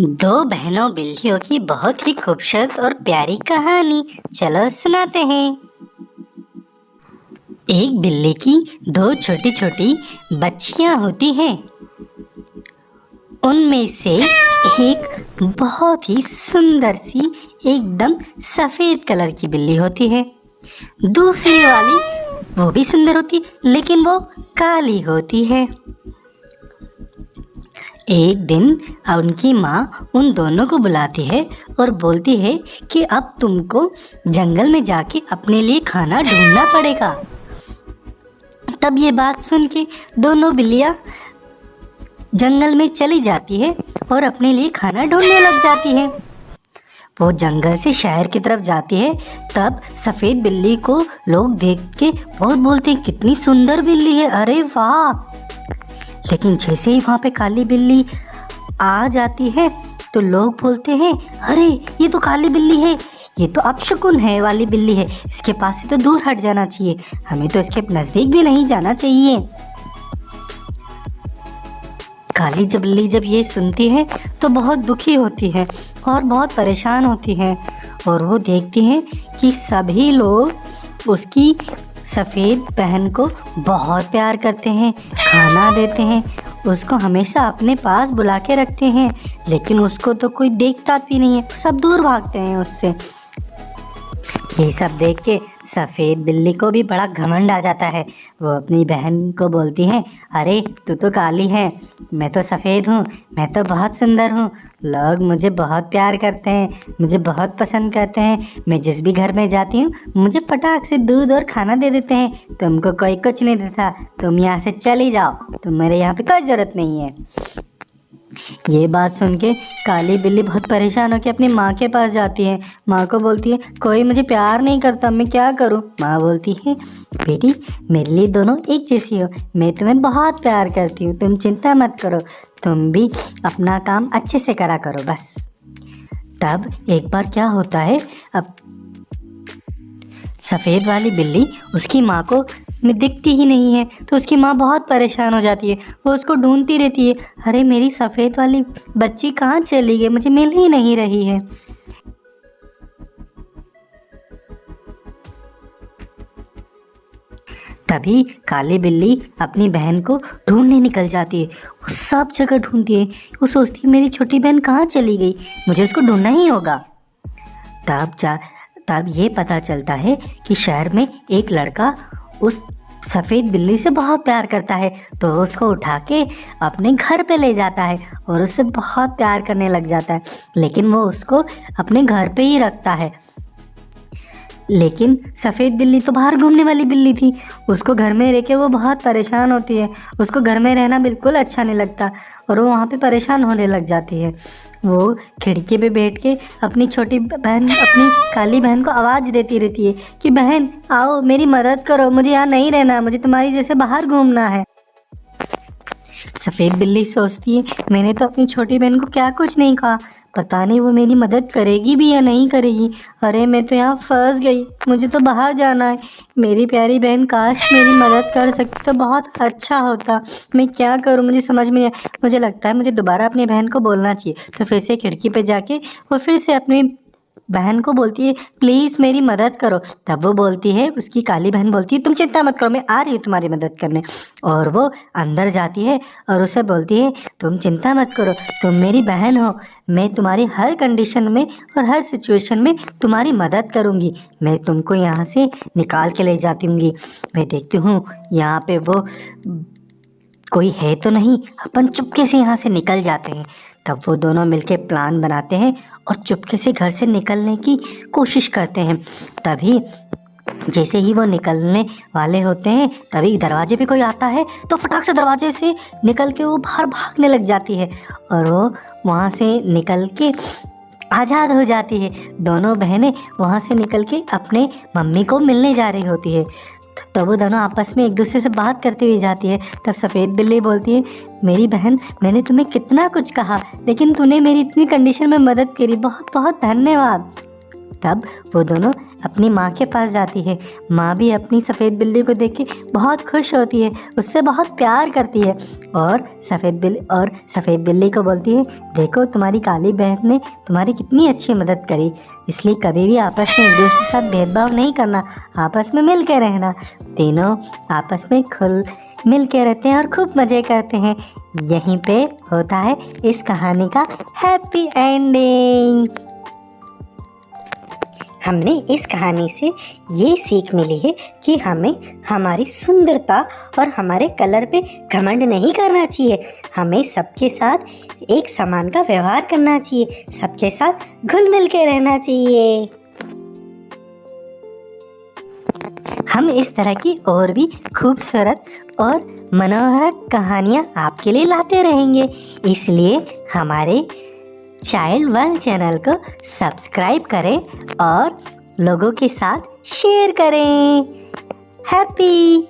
दो बहनों बिल्लियों की बहुत ही खूबसूरत और प्यारी कहानी, चलो सुनाते हैं। एक बिल्ली की दो छोटी छोटी बच्चियां होती हैं। उनमें से एक बहुत ही सुंदर सी एकदम सफेद कलर की बिल्ली होती है। दूसरी वाली वो भी सुंदर होती लेकिन वो काली होती है। एक दिन उनकी माँ उन दोनों को बुलाती है और बोलती है कि अब तुमको जंगल में जाके अपने लिए खाना ढूंढना पड़ेगा। तब ये बात सुन के दोनों बिल्लियाँ जंगल में चली जाती है और अपने लिए खाना ढूंढने लग जाती है। वो जंगल से शहर की तरफ जाती है। तब सफ़ेद बिल्ली को लोग देख के बहुत बोलते हैं, कितनी सुंदर बिल्ली है, अरे वाह। लेकिन जैसे ही वहाँ पे काली बिल्ली आ जाती है तो लोग बोलते हैं, अरे ये तो काली बिल्ली है, ये तो अपशकुन है वाली बिल्ली है, इसके पास से तो दूर हट जाना चाहिए, हमें तो इसके नज़दीक भी नहीं जाना चाहिए। काली बिल्ली जब ये सुनती है तो बहुत दुखी होती है और बहुत परेशान होती है और वो देखती है कि सभी लोग उसकी सफ़ेद बहन को बहुत प्यार करते हैं, खाना देते हैं, उसको हमेशा अपने पास बुला के रखते हैं, लेकिन उसको तो कोई देखता भी नहीं है, सब दूर भागते हैं उससे। ये सब देख के सफ़ेद बिल्ली को भी बड़ा घमंड आ जाता है। वो अपनी बहन को बोलती है, अरे तू तो काली है, मैं तो सफ़ेद हूँ, मैं तो बहुत सुंदर हूँ, लोग मुझे बहुत प्यार करते हैं, मुझे बहुत पसंद करते हैं, मैं जिस भी घर में जाती हूँ मुझे फटाक से दूध और खाना दे देते हैं, तुमको कोई कुछ नहीं देता, तुम यहाँ से चली जाओ, तुम मेरे यहाँ पे कोई ज़रूरत नहीं है। ये बात सुन के काली बिल्ली बहुत परेशान होकर अपनी माँ के पास जाती है। माँ को बोलती है, कोई मुझे प्यार नहीं करता, मैं क्या करूँ। माँ बोलती है, बेटी मेरे लिए दोनों एक जैसी हो, मैं तुम्हें बहुत प्यार करती हूँ, तुम चिंता मत करो, तुम भी अपना काम अच्छे से करा करो बस। तब एक बार क्या होता है, अब सफ़ेद वाली बिल्ली उसकी माँ को में दिखती ही नहीं है तो उसकी माँ बहुत परेशान हो जाती है। वो उसको ढूंढती रहती है, अरे मेरी सफ़ेद वाली बच्ची कहाँ चली गई, मुझे मिल ही नहीं रही है। तभी काली बिल्ली अपनी बहन को ढूंढने निकल जाती है। वो सब जगह ढूंढती है, वो सोचती है मेरी छोटी बहन कहाँ चली गई, मुझे उसको ढूंढना ही होगा। तब ये पता चलता है कि शहर में एक लड़का उस सफ़ेद बिल्ली से बहुत प्यार करता है, तो उसको उठा के अपने घर पे ले जाता है और उससे बहुत प्यार करने लग जाता है। लेकिन वो उसको अपने घर पे ही रखता है। लेकिन सफ़ेद बिल्ली तो बाहर घूमने वाली बिल्ली थी, उसको घर में रह के वो बहुत परेशान होती है, उसको घर में रहना बिल्कुल अच्छा नहीं लगता और वो वहाँ पे परेशान होने लग जाती है। वो खिड़की पे बैठ के अपनी छोटी बहन, अपनी काली बहन को आवाज़ देती रहती है कि बहन आओ मेरी मदद करो, मुझे यहाँ नहीं रहना, मुझे तुम्हारी जैसे बाहर घूमना है। सफ़ेद बिल्ली सोचती है, मैंने तो अपनी छोटी बहन को क्या कुछ नहीं कहा, पता नहीं वो मेरी मदद करेगी भी या नहीं करेगी, अरे मैं तो यहाँ फंस गई, मुझे तो बाहर जाना है, मेरी प्यारी बहन काश मेरी मदद कर सकती तो बहुत अच्छा होता, मैं क्या करूँ मुझे समझ में नहीं आया। मुझे लगता है मुझे दोबारा अपनी बहन को बोलना चाहिए। तो फिर से खिड़की पे जाके वो फिर से अपनी बहन को बोलती है, प्लीज़ मेरी मदद करो। तब वो बोलती है, उसकी काली बहन बोलती है, तुम चिंता मत करो, मैं आ रही हूँ तुम्हारी मदद करने। और वो अंदर जाती है और उसे बोलती है, तुम चिंता मत करो, तुम मेरी बहन हो, मैं तुम्हारी हर कंडीशन में और हर सिचुएशन में तुम्हारी मदद करूँगी, मैं तुमको यहाँ से निकाल के ले जाती हूँगी। मैं देखती हूँ यहाँ पे वो कोई है तो नहीं, अपन चुपके से यहाँ से निकल जाते हैं। तब वो दोनों मिलके प्लान बनाते हैं और चुपके से घर से निकलने की कोशिश करते हैं। तभी जैसे ही वो निकलने वाले होते हैं तभी दरवाजे पे कोई आता है, तो फटाक से दरवाजे से निकल के वो बाहर भागने लग जाती है और वो वहाँ से निकल के आज़ाद हो जाती है। दोनों बहनें वहाँ से निकल के अपने मम्मी को मिलने जा रही होती है। तब वो दोनों आपस में एक दूसरे से बात करती हुई जाती है। तब सफ़ेद बिल्ली बोलती है, मेरी बहन मैंने तुम्हें कितना कुछ कहा, लेकिन तूने मेरी इतनी कंडीशन में मदद करी, बहुत बहुत धन्यवाद। तब वो दोनों अपनी माँ के पास जाती है। माँ भी अपनी सफ़ेद बिल्ली को देख के बहुत खुश होती है, उससे बहुत प्यार करती है और सफ़ेद बिल्ली को बोलती है, देखो तुम्हारी काली बहन ने तुम्हारी कितनी अच्छी मदद करी, इसलिए कभी भी आपस में एक दूसरे के साथ भेदभाव नहीं करना, आपस में मिल के रहना। तीनों आपस में खुल मिल के रहते हैं और खूब मज़े करते हैं। यहीं पे होता है इस कहानी का हैप्पी एंडिंग। हमने इस कहानी से ये सीख मिली है कि हमें हमारी सुंदरता और हमारे कलर पे घमंड नहीं करना चाहिए। हमें सबके साथ एक समान का व्यवहार करना चाहिए, सबके साथ घुल मिल के रहना चाहिए। हम इस तरह की और भी खूबसूरत और मनोहरक कहानियाँ आपके लिए लाते रहेंगे, इसलिए हमारे चाइल्ड वर्ल्ड चैनल को सब्सक्राइब करें और लोगों के साथ शेयर करें। हैप्पी